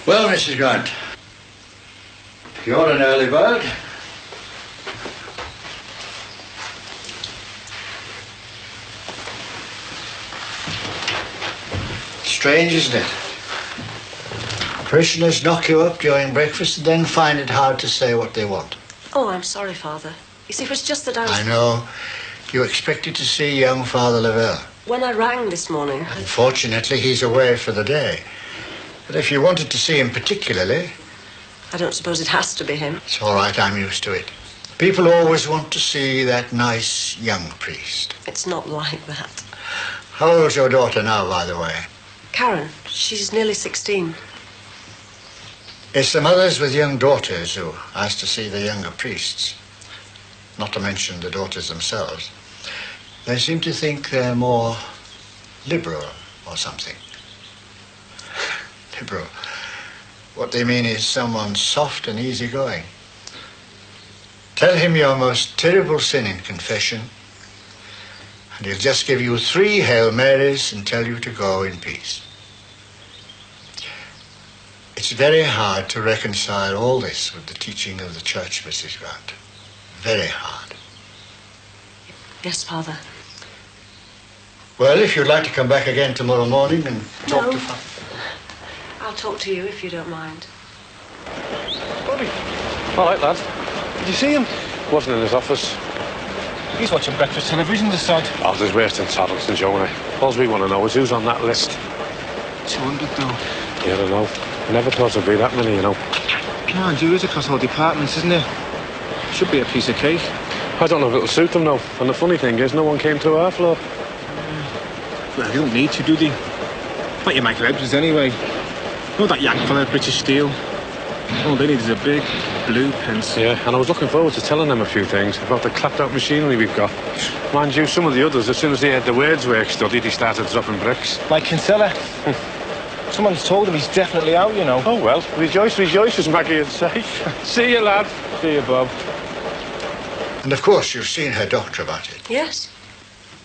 Well, Mrs. Grant, you're an early bird. Strange, isn't it? Parishioners knock you up during breakfast and then find it hard to say what they want. Oh, I'm sorry, Father. You see, it was just that I was... I know. You expected to see young Father Lavelle. When I rang this morning... Unfortunately, he's away for the day. But if you wanted to see him particularly... I don't suppose it has to be him. It's all right, I'm used to it. People always want to see that nice young priest. It's not like that. How old's your daughter now, by the way? Karen. She's nearly 16. It's the mothers with young daughters who ask to see the younger priests. Not to mention the daughters themselves. They seem to think they're more liberal or something. Liberal. What they mean is someone soft and easygoing. Tell him your most terrible sin in confession, and he'll just give you 3 Hail Marys and tell you to go in peace. It's very hard to reconcile all this with the teaching of the Church, Mrs. Grant. Very hard. Yes, Father. Well, if you'd like to come back again tomorrow morning and talk to Father... I'll talk to you if you don't mind. Bobby. All right, lad. Did you see him? Wasn't in his office. He's watching breakfast television this side. Oh, there's worse than Saddleton, Jonah. All we want to know is who's on that list. 200 though. Yeah, I don't know. I never thought it'd be that many, you know. Can't do it across all departments, isn't it? Should be a piece of cake. I don't know if it'll suit them, though. And the funny thing is, no one came to our floor. Well, they don't need to, do they? But you make ledgers anyway. Know that yank fella at British Steel? All they need is a big blue pencil. Yeah, and I was looking forward to telling them a few things about the clapped-out machinery we've got. Mind you, some of the others, as soon as they had the words work studied, he started dropping bricks. Like Kinsella. Someone's told him he's definitely out, you know. Oh, well, rejoice, rejoice, as Maggie would say. See you, lad. See you, Bob. And of course, you've seen her doctor about it. Yes.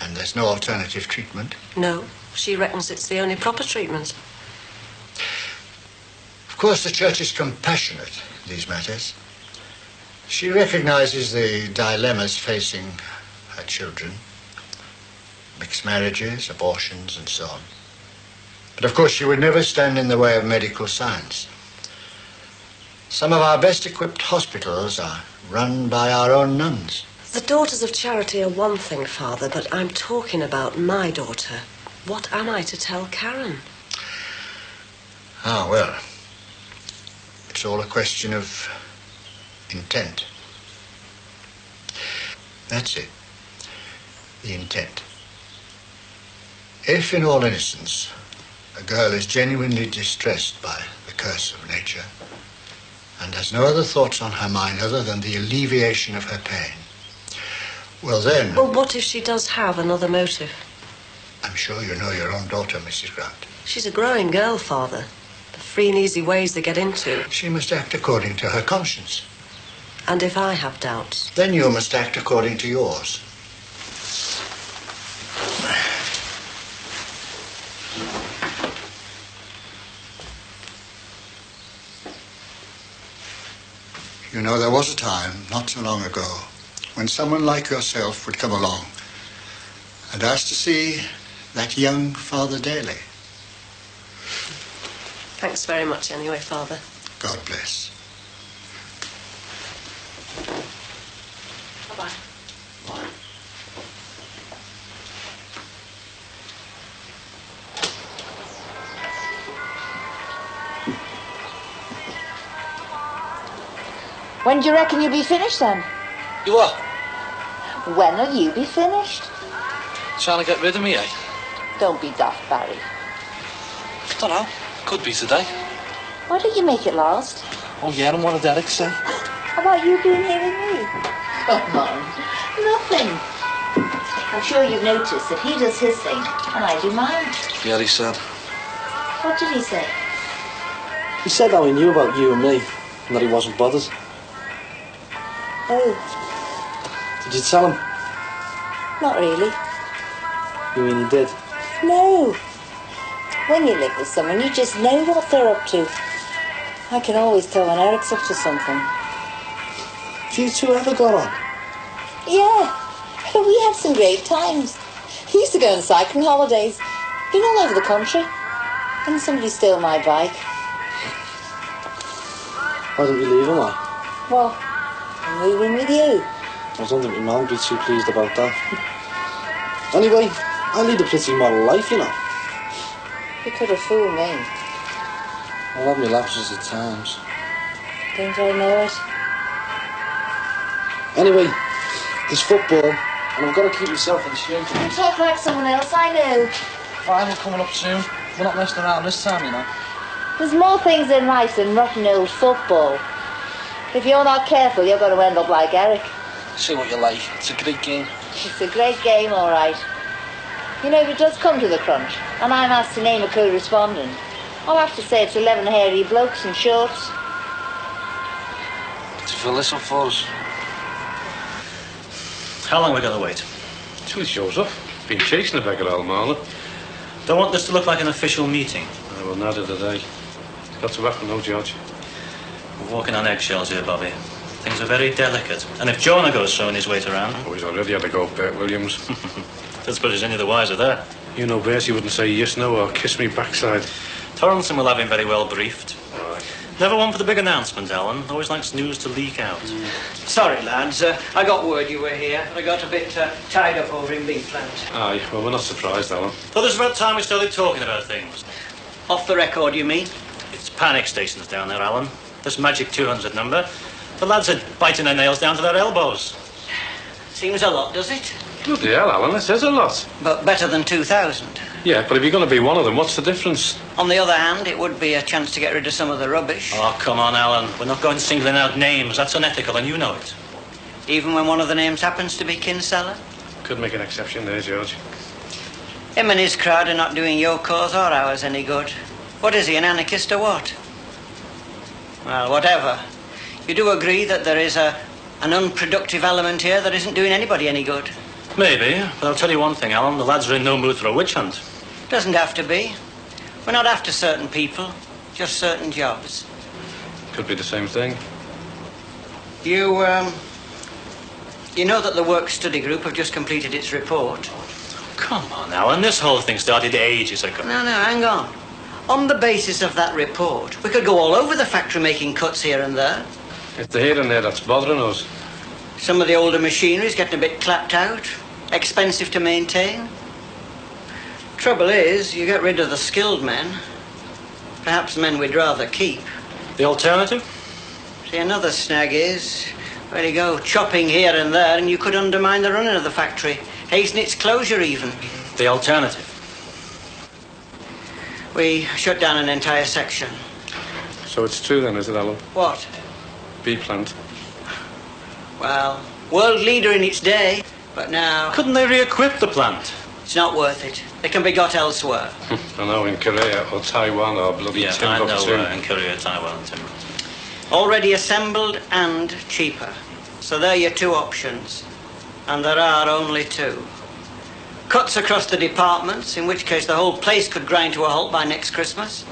And there's no alternative treatment? No. She reckons it's the only proper treatment. Of course, the Church is compassionate in these matters. She recognizes the dilemmas facing her children. Mixed marriages, abortions, and so on. But of course, she would never stand in the way of medical science. Some of our best equipped hospitals are run by our own nuns. The Daughters of Charity are one thing, Father, but I'm talking about my daughter. What am I to tell Karen? Ah, well, it's all a question of intent. That's it. The intent. If, in all innocence, a girl is genuinely distressed by the curse of nature and has no other thoughts on her mind other than the alleviation of her pain, well then... Well, what if she does have another motive? I'm sure you know your own daughter, Mrs. Grant. She's a growing girl, Father. The free and easy ways they get into. She must act according to her conscience. And if I have doubts? Then you must act according to yours. You know, there was a time, not so long ago, when someone like yourself would come along and ask to see that young Father Daly. Thanks very much anyway, Father. God bless. Bye-bye. Bye. When do you reckon you'll be finished then? You what? When'll you be finished? Trying to get rid of me, eh? Don't be daft, Barry. Don't know. Could be today. Why don't you make it last? Oh yeah, and what did Derek say? About you being here with me? Come on. Nothing. I'm sure you've noticed that he does his thing and I do mine. Yeah, he said. What did he say? He said how he knew about you and me, and that he wasn't bothered. Oh, Did you tell him? not really. You mean he did? No. When you live with someone, you just know what they're up to. I can always tell when Eric's up to something. Have you two ever got on? Yeah, we had some great times. We used to go on cycling holidays. Been all over the country. And somebody stole my bike. Why don't you leave him, like? Well, I'm moving with you. I don't think my mum would be too pleased about that. Anyway, I lead a pretty model life, you know. You could have fooled me. I'll have my lapses at times. Don't I know it? Anyway, there's football, and I've got to keep myself in shape. You talk like someone else I know. Final coming up soon. We're not messing around this time, you know. There's more things in life than rotten old football. If you're not careful, you're going to end up like Eric. Say what you like. It's a great game. It's a great game, all right. You know, if it does come to the crunch, and I'm asked to name a co-respondent, I'll have to say it's 11 hairy blokes in shorts. To fill this up for us. How long are we going to wait? Till he shows up. Been chasing the beggar all morning. Don't want this to look like an official meeting. Well, neither did I. It's got to happen, no, George. We're walking on eggshells here, Bobby. Things are very delicate. And if Jonah goes throwing his weight around... Oh, he's already had to go, Bert Williams. That's but he's any the wiser there. You know, Bertie wouldn't say yes, no, or kiss me backside. Torrenson will have him very well briefed. Right. Never one for the big announcement, Alan. Always likes news to leak out. Sorry, lads. I got word you were here. I got a bit tied up over in B-Plant. Aye, well, we're not surprised, Alan. Thought it was about time we started talking about things. Off the record, you mean? It's panic stations down there, Alan. This magic 200 number. The lads are biting their nails down to their elbows. Seems a lot, does it? Bloody hell, Alan, this is a lot. But better than 2,000. Yeah, but if you're going to be one of them, what's the difference? On the other hand, it would be a chance to get rid of some of the rubbish. Oh, come on, Alan. We're not going singling out names. That's unethical, and you know it. Even when one of the names happens to be Kinsella? Could make an exception there, George. Him and his crowd are not doing your cause or ours any good. What is he, an anarchist or what? Well, whatever. You do agree that there is an unproductive element here that isn't doing anybody any good? Maybe, but I'll tell you one thing, Alan. The lads are in no mood for a witch hunt. Doesn't have to be. We're not after certain people, just certain jobs. Could be the same thing. You know that the Work Study Group have just completed its report? Come on, Alan. This whole thing started ages ago. No, hang on. On the basis of that report, we could go all over the factory making cuts here and there. It's the here and there that's bothering us. Some of the older machinery's getting a bit clapped out, expensive to maintain. Trouble is, you get rid of the skilled men, perhaps men we'd rather keep. The alternative? See, another snag is, where you go, chopping here and there, and you could undermine the running of the factory, hasten its closure even. The alternative? We shut down an entire section. So it's true then, is it, Alan? What? B-Plant. Well, world leader in its day, but now... Couldn't they re-equip the plant? It's not worth it. They can be got elsewhere. I know, in Korea or Taiwan or bloody Yeah, I Timbuktu. know in Korea, Taiwan and Timbuktu. Already assembled and cheaper. So there are your two options. And there are only two. Cuts across the departments, in which case the whole place could grind to a halt by next Christmas.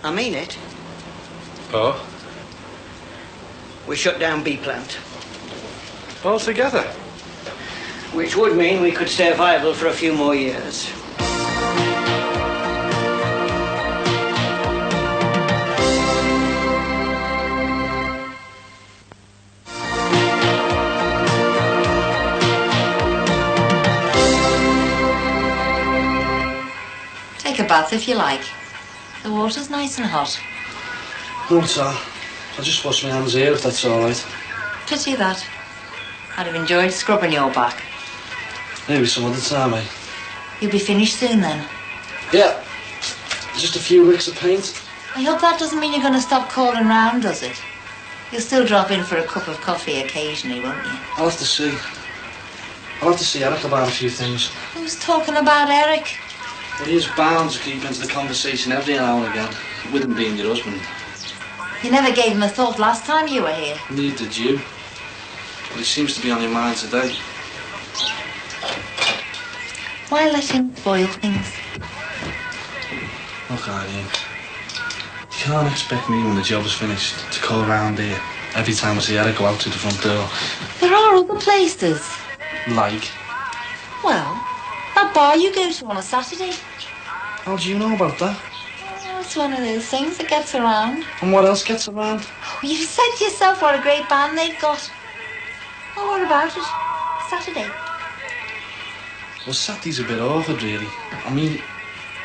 I mean it. Oh? We shut down B-Plant. Altogether? Which would mean we could stay viable for a few more years. Take a bath if you like. The water's nice and hot. No, sir. I'll just wash my hands here if that's all right. Pity that. I'd have enjoyed scrubbing your back. Maybe some other time, eh? You'll be finished soon then. Yeah. Just a few licks of paint. I hope that doesn't mean you're going to stop calling round, does it? You'll still drop in for a cup of coffee occasionally, won't you? I'll have to see. I'll have to see Eric about a few things. Who's talking about Eric? Well, he is bound to keep into the conversation every now and again, with him being your husband. You never gave him a thought last time you were here. Neither did you. But it seems to be on your mind today. Why let him spoil things? Look, Eileen, you can't expect me when the job is finished to call around here every time I see her go out to the front door. There are other places. Like? Well, that bar you go to on a Saturday. How do you know about that? Oh, it's one of those things that gets around. And what else gets around? Oh, you said to yourself what a great band they've got. Well, what about it? Saturday. Well, Saturday's a bit awkward, really. I mean,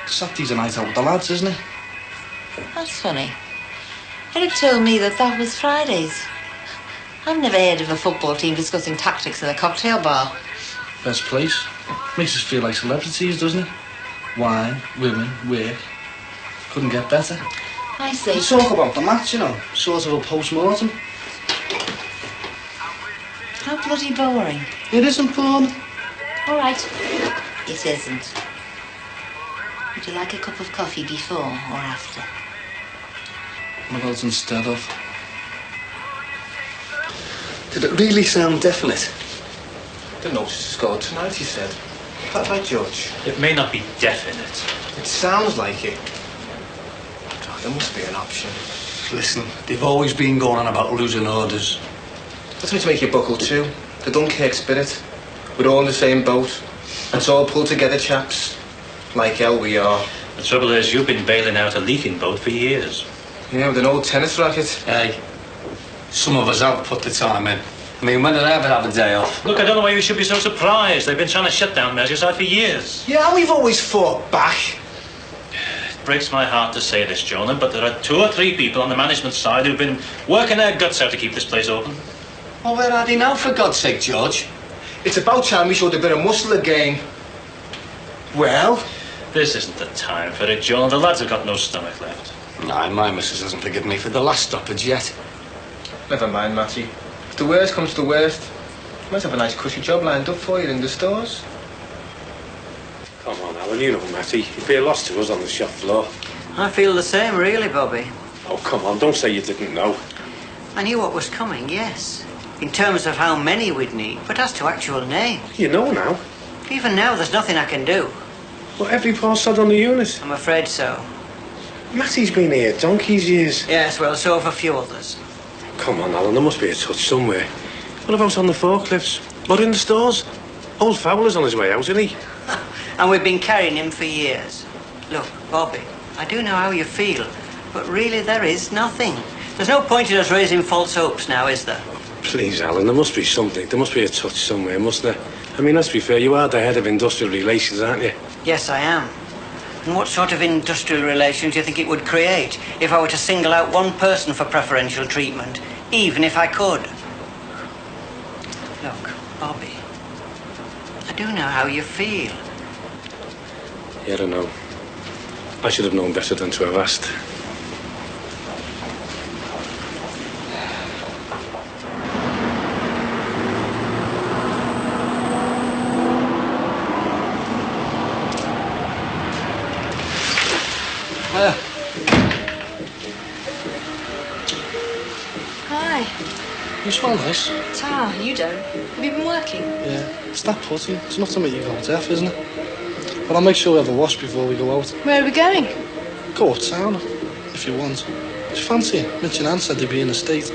Saturday's a night out with the lads, isn't it? That's funny. Eric told me that was Fridays. I've never heard of a football team discussing tactics in a cocktail bar. Best place. Makes us feel like celebrities, doesn't it? Wine, women, work. Couldn't get better. I see. We talk about the match, you know. Sort of a post-mortem. How bloody boring. It isn't boring. All right. It isn't. Would you like a cup of coffee before or after? What about instead of? Did it really sound definite? The notice scored tonight, he said. That right, George? It may not be definite. It sounds like it. Oh, there must be an option. Listen, they've always been going on about losing orders. That's meant to make you buckle too. The Dunkirk spirit. We're all in the same boat. It's all pulled together, chaps. Like hell we are. The trouble is, you've been bailing out a leaking boat for years. Yeah, with an old tennis racket. Hey, some of us have put the time in. I mean, when did I ever have a day off? Look, I don't know why you should be so surprised. They've been trying to shut down Merseyside for years. Yeah, we've always fought back. It breaks my heart to say this, Jonah, but there are 2 or 3 people on the management side who've been working their guts out to keep this place open. Well, where are they now, for God's sake, George? It's about time we showed a bit of muscle again. Well? This isn't the time for it, Jonah. The lads have got no stomach left. Nah, my missus hasn't forgiven me for the last stoppage yet. Never mind, Matty. If the worst comes to the worst, you might have a nice cushy job lined up for you in the stores. Come on, Alan, you know Matty. You'd be a loss to us on the shop floor. I feel the same, really, Bobby. Oh, come on, don't say you didn't know. I knew what was coming, yes. In terms of how many we'd need, but as to actual name. You know now. Even now, there's nothing I can do. Well, every pass had on the unit. I'm afraid so. Matty's been here donkey's years. Yes, well, so have a few others. Come on, Alan, there must be a touch somewhere. What about on the forklifts? Or in the stores? Old Fowler's on his way out, isn't he? And we've been carrying him for years. Look, Bobby, I do know how you feel, but really there is nothing. There's no point in us raising false hopes now, is there? Please, Alan, there must be something. There must be a touch somewhere, mustn't there? I mean, let's be fair, you are the head of industrial relations, aren't you? Yes, I am. And what sort of industrial relations do you think it would create if I were to single out one person for preferential treatment, even if I could? Look, Bobby, I do know how you feel. Yeah, I don't know. I should have known better than to have asked. Hi. You smell nice. Ta, you don't. Have you been working? Yeah, it's that putty. It's enough to make you go deaf, isn't it? But I'll make sure we have a wash before we go out. Where are we going? Go uptown, if you want. Do you fancy it? Mitch and Anne said they'd be in the state.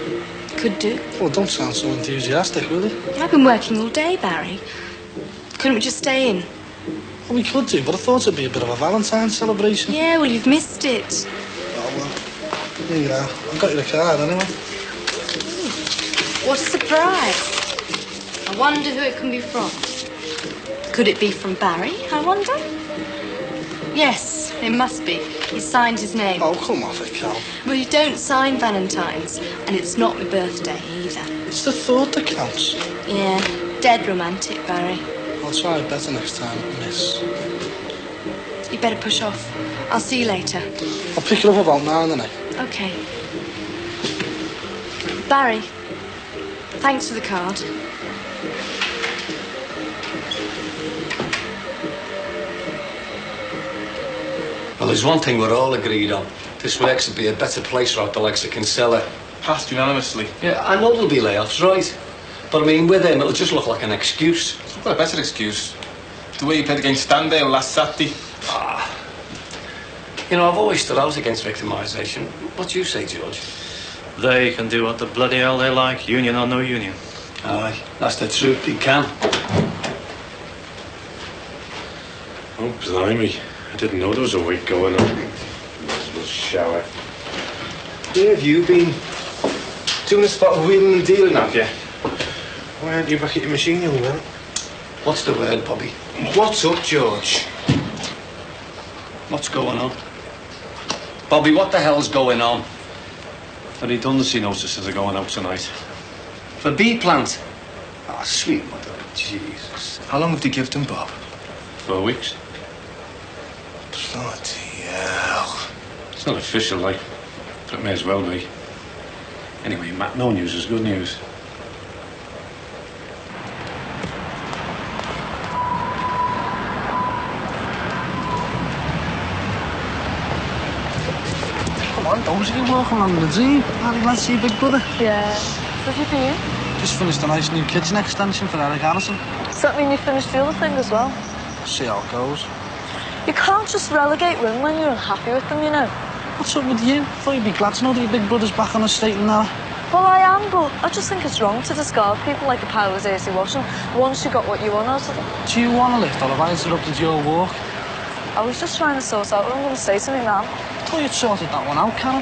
Could do. Well, don't sound so enthusiastic, will you? I've been working all day, Barry. Couldn't we just stay in? Well, we could do, but I thought it'd be a bit of a Valentine's celebration. Yeah, well, you've missed it. Oh, well, here you are. I've got you the card, anyway. What a surprise. I wonder who it can be from. Could it be from Barry, I wonder? Yes, it must be. He signed his name. Oh, come off it, Cal. Well, you don't sign Valentine's, and it's not my birthday either. It's the thought that counts. Yeah, dead romantic, Barry. I'll try better next time, miss. You better push off. I'll see you later. I'll pick it up about 9, then. Okay. Barry, thanks for the card. Well, there's one thing we're all agreed on. This works to be a better place without the likes of Kinsella. Passed unanimously. Yeah, I know there'll be layoffs, right? But I mean, with him, it'll just look like an excuse. I've got a better excuse. The way you played against Standale last Saturday. You know, I've always stood out against victimisation. What do you say, George? They can do what the bloody hell they like, union or no union. Aye, that's the truth, they can. Oh, blimey. I didn't know there was a week going on. Might as well shower. Where have you been? Doing a spot of wheeling and dealing, have you? Why aren't you back at your machine, young man? What's the word, Bobby? What's up, George? What's going on? Bobby, what the hell's going on? The redundancy notices are going out tonight. For B plant? Ah, sweet mother of Jesus. How long have they given them, Bob? 4 weeks. Bloody hell. It's not official, like, but it may as well be. Anyway, Matt, no news is good news. Come on, those are you walking along the dream. How did you see Big Brother? Yeah. Have you been? Just finished a nice new kitchen extension for Eric Harrison. Does that mean you finished the other thing as well? See how it goes. You can't just relegate women when you're unhappy with them, you know. What's up with you? Thought you'd be glad to know that your big brother's back on the state and now. Well, I am, but I just think it's wrong to discard people like a pile of dirty washing once you got what you want out of them. Do you want a lift, or have I interrupted your walk? I was just trying to sort out what I'm going to say to me, man. I thought you'd sorted that one out, Karen.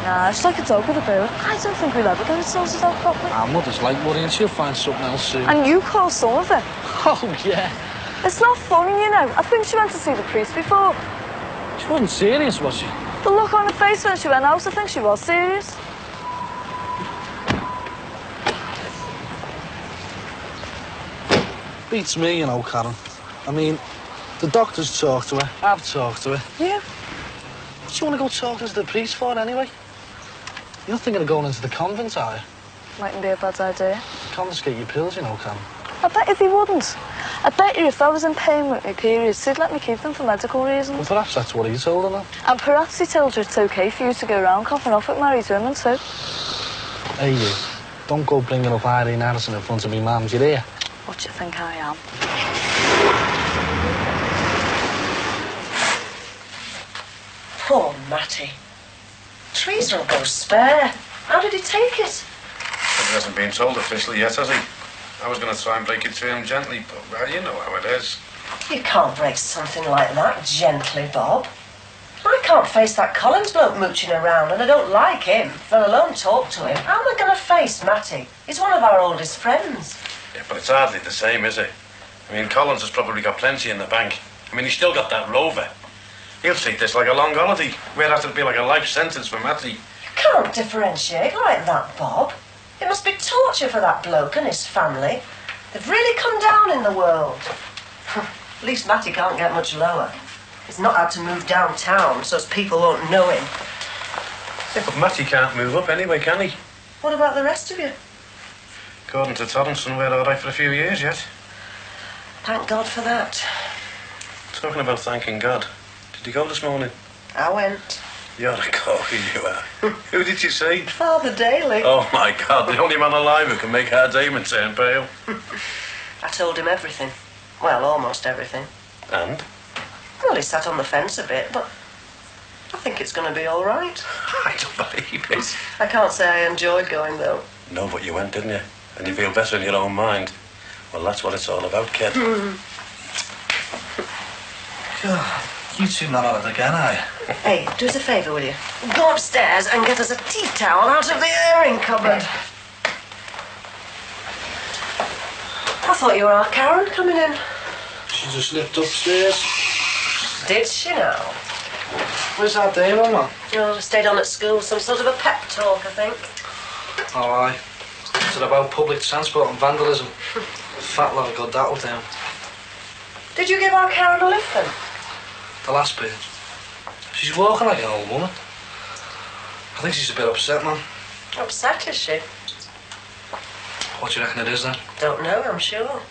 Nah, it's like a dog with a bone. I don't think we'll ever get it sorted out properly. Our mother's like worrying, she'll find something else soon. And you caused some of it. Oh, yeah. It's not funny, you know. I think she went to see the priest before. She wasn't serious, was she? The look on her face when she went out, I think she was serious. Beats me, you know, Karen. I mean, the doctors talked to her, I've talked to her. Yeah. What do you want to go talking to the priest for, anyway? You're not thinking of going into the convent, are you? Mightn't be a bad idea. Confiscate your pills, you know, Karen. I bet if he wouldn't. I bet you if I was in pain with my periods, he'd let me keep them for medical reasons. Well, perhaps that's what he told her, then. And perhaps he told you it's okay for you to go around coughing off at married women, too. Hey, you. Don't go bringing up Irene Harrison in front of me, ma'am, do you hear? What do you think I am? Poor Matty. Trees don't go spare. How did he take it? He hasn't been told officially yet, has he? I was going to try and break it to him gently, but, well, you know how it is. You can't break something like that gently, Bob. I can't face that Collins bloke mooching around, and I don't like him, let alone talk to him. How am I going to face Matty? He's one of our oldest friends. Yeah, but it's hardly the same, is it? I mean, Collins has probably got plenty in the bank. I mean, he's still got that Rover. He'll treat this like a long holiday, whereas it'll be like a life sentence for Matty. You can't differentiate like that, Bob. It must be torture for that bloke and his family. They've really come down in the world. At least Matty can't get much lower. He's not had to move downtown so as people won't know him. Yeah, but Matty can't move up anyway, can he? What about the rest of you? According to Torrington, we're all right for a few years yet. Thank God for that. Talking about thanking God, did you go this morning? I went. You're a corker, you are. Who did you see? Father Daly. Oh, my God, the only man alive who can make our Damon turn pale. I told him everything. Well, almost everything. And? Well, he sat on the fence a bit, but I think it's going to be all right. I don't believe it. I can't say I enjoyed going, though. No, but you went, didn't you? And you feel better in your own mind. Well, that's what it's all about, kid. God, you two not at it again, are you? Hey, do us a favour, will you? Go upstairs and get us a tea towel out of the airing cupboard. I thought you were our Karen coming in. She just slipped upstairs. Did she now? Where's that Damon, man? Oh, stayed on at school, some sort of a pep talk, I think. Oh, aye. Is it about public transport and vandalism? Fat lot of good that will do. Did you give our Karen a lift then? The last bit. She's walking like an old woman. I think she's a bit upset, man. Upset, is she? What do you reckon it is, then? Don't know, I'm sure.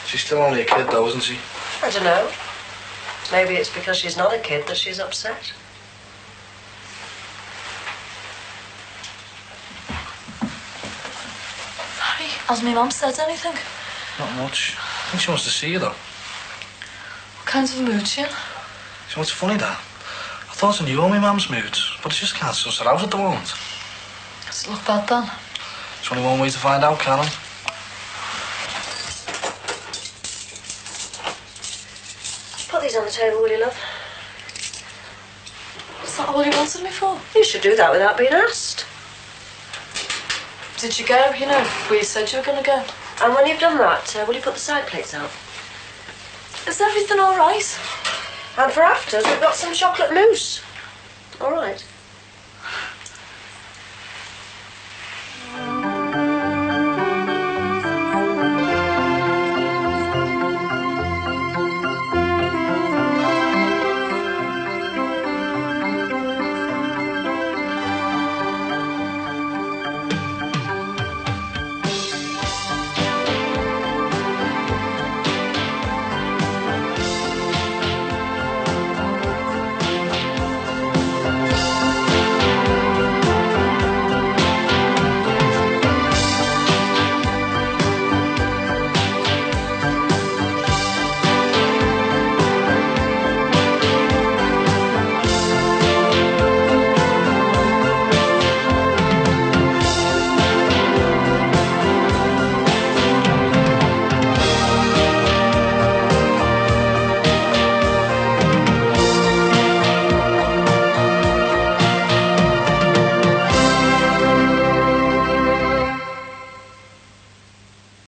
She's still only a kid, though, isn't she? I don't know. Maybe it's because she's not a kid that she's upset. Harry, has my mum said anything? Not much. I think she wants to see you, though. kinds of moods, yeah? So what's funny, Dad? I thought I knew all my mum's moods, but I just can't suss it out at the moment. Does it look bad then? There's only one way to find out, Karen. Put these on the table, will you, love? Is that all you wanted me for? You should do that without being asked. Did you go, you know, where you said you were going to go? And when you've done that, will you put the side plates out? Is everything all right? And for afters, we've got some chocolate mousse. All right.